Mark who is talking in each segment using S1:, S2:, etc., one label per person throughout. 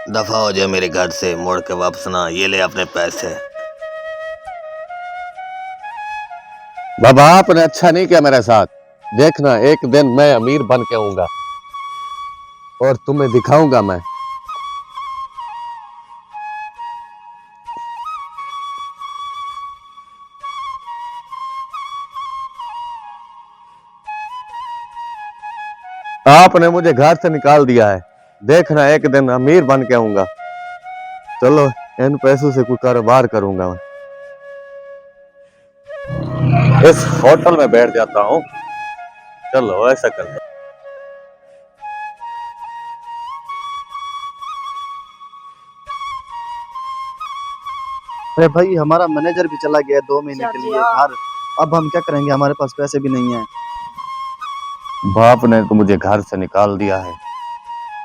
S1: दफा हो जाए मेरे घर से, मोड़ के वापस ना। ये ले अपने पैसे।
S2: बाबा आपने अच्छा नहीं किया मेरे साथ। देखना एक दिन मैं अमीर बन के आऊंगा और तुम्हें दिखाऊंगा मैं। आपने मुझे घर से निकाल दिया है। देखना एक दिन अमीर बन के आऊंगा। चलो इन पैसों से कोई कारोबार करूंगा मैं। इस होटल में बैठ जाता हूँ। चलो ऐसा करते।
S3: अरे भाई हमारा मैनेजर भी चला गया 2 महीने के लिए घर। अब हम क्या करेंगे, हमारे पास पैसे भी नहीं है।
S2: बाप ने तो मुझे घर से निकाल दिया है।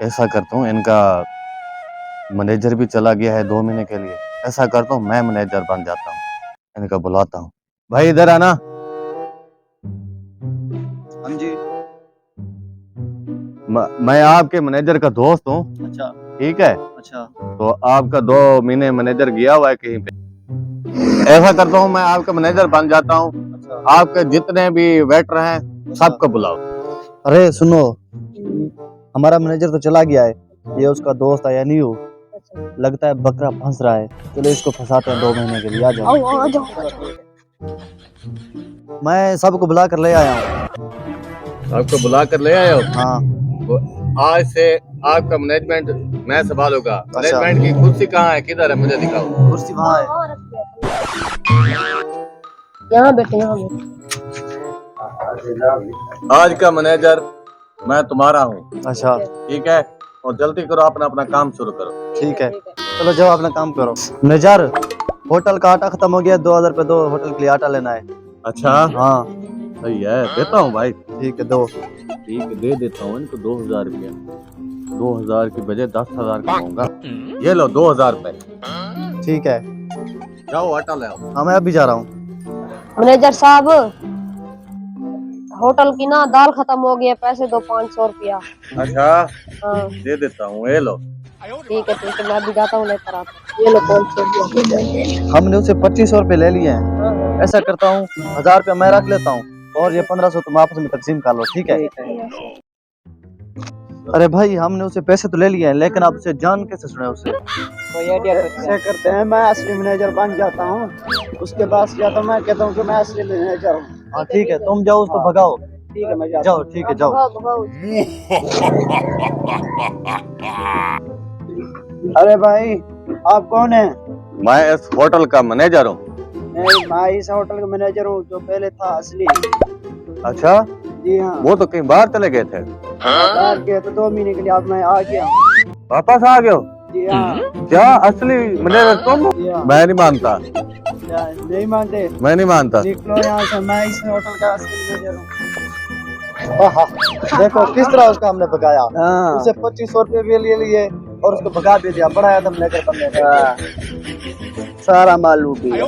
S2: ऐसा करता हूँ, इनका मैनेजर भी चला गया है 2 महीने के लिए। ऐसा करता हूँ मैं मैनेजर बन जाता हूँ। इनका बुलाता हूँ। भाई इधर आना।
S3: हाँ जी।
S2: मैं आपके मैनेजर का दोस्त हूँ।
S3: अच्छा
S2: ठीक है,
S3: अच्छा।
S2: तो आपका 2 महीने मैनेजर गया हुआ है कहीं पे। ऐसा करता हूँ मैं आपका मैनेजर बन जाता हूँ।
S3: अच्छा
S2: आपके जितने भी वेटर हैं सबको बुलाओ।
S3: अरे सुनो, हमारा मैनेजर तो चला गया है। ये उसका दोस्त आया नहीं हो, लगता है बकरा फंस रहा है। चलो इसको फंसाते हैं 2 महीने के लिए। आ जाओ। मैं सबको बुला कर ले आया हूँ।
S2: आपको बुला कर ले आए हो।
S3: हाँ
S2: आज से आपका मैनेजमेंट मैं संभालूंगा। मैनेजमेंट की कुर्सी कहाँ है, किधर है, मुझे दिखाओ।
S3: कुर्सी वहाँ है।
S4: यहाँ बैठे यहाँ बैठे।
S2: आज का मैनेजर मैं तुम्हारा हूँ।
S3: अच्छा
S2: ठीक है, और जल्दी करो, अपना अपना काम शुरू करो।
S3: ठीक है, चलो जाओ अपना काम करो। मैनेजर, होटल का आटा खत्म हो गया। 2000 रुपये दो, होटल के लिए आटा लेना है।
S2: अच्छा
S3: हाँ
S2: सही है, देता हूँ भाई।
S3: ठीक है, दो।
S2: ठीक है, दे देता हूँ इनको 2000 रुपया। 2000 की बजाय 10,000 कमाऊंगा। ये लो 2000 रुपए।
S3: ठीक है,
S2: जाओ आटा ले आओ।
S3: हाँ मैं अभी जा रहा हूँ।
S4: मैनेजर साहब, होटल की ना दाल खत्म हो गई है, पैसे दो 500 रुपया।
S2: अच्छा
S4: हाँ
S2: दे देता हूँ, ये लो।
S4: ठीक है मैं अभी जाता हूँ लेकर आता हूँ। ये लो 500 रुपया।
S3: हमने उसे 2500 रुपये ले लिए हैं। ऐसा करता हूँ 1000 रुपया मैं रख लेता हूँ और ये 1500 तुम आपस में तकसीम कर लो। ठीक है। अरे भाई हमने उसे पैसे तो ले लिए हैं, लेकिन आप उसे जान कैसे सुने उसे?
S5: ऐसे करते हैं, मैं असली मैनेजर बन जाता हूँ। उसके पास जाता हूँ, मैं कहता हूँ कि मैं असली मैनेजर हूँ।
S3: हाँ ठीक है, तुम जाओ उसको भगाओ।
S5: ठीक है मैं जाता
S3: जाओ, ठीक है जाओ।
S4: भगाओ, भगाओ।
S5: हूँ। अरे भाई आप कौन है?
S2: मैं इस होटल का मैनेजर हूँ।
S5: मैं इस होटल का मैनेजर हूँ जो पहले था असली।
S2: अच्छा,
S5: जी हाँ।
S2: वो तो कहीं बाहर चले गए थे।
S5: बाहर गया तो 2 महीने के लिए, अब मैं आ गया हूँ।
S2: वापस आ गए हो?
S5: जी हाँ।
S2: क्या असली मैनेजर तुम?
S5: जी हाँ।
S2: मैं नहीं मानता,
S5: क्या नहीं मानते?
S2: मैं नहीं मानता।
S5: निकलो यहाँ से, मैं इस होटल का असली मैनेजर हूँ।
S3: देखो किस तरह उसका हमने भगाया।
S5: हाँ।
S3: उसे 2500 रुपये भी ले लिए और उसको भगा भी दिया। बड़ा आदम लेकर बंदे ने।
S5: सारा माल लूट लिया।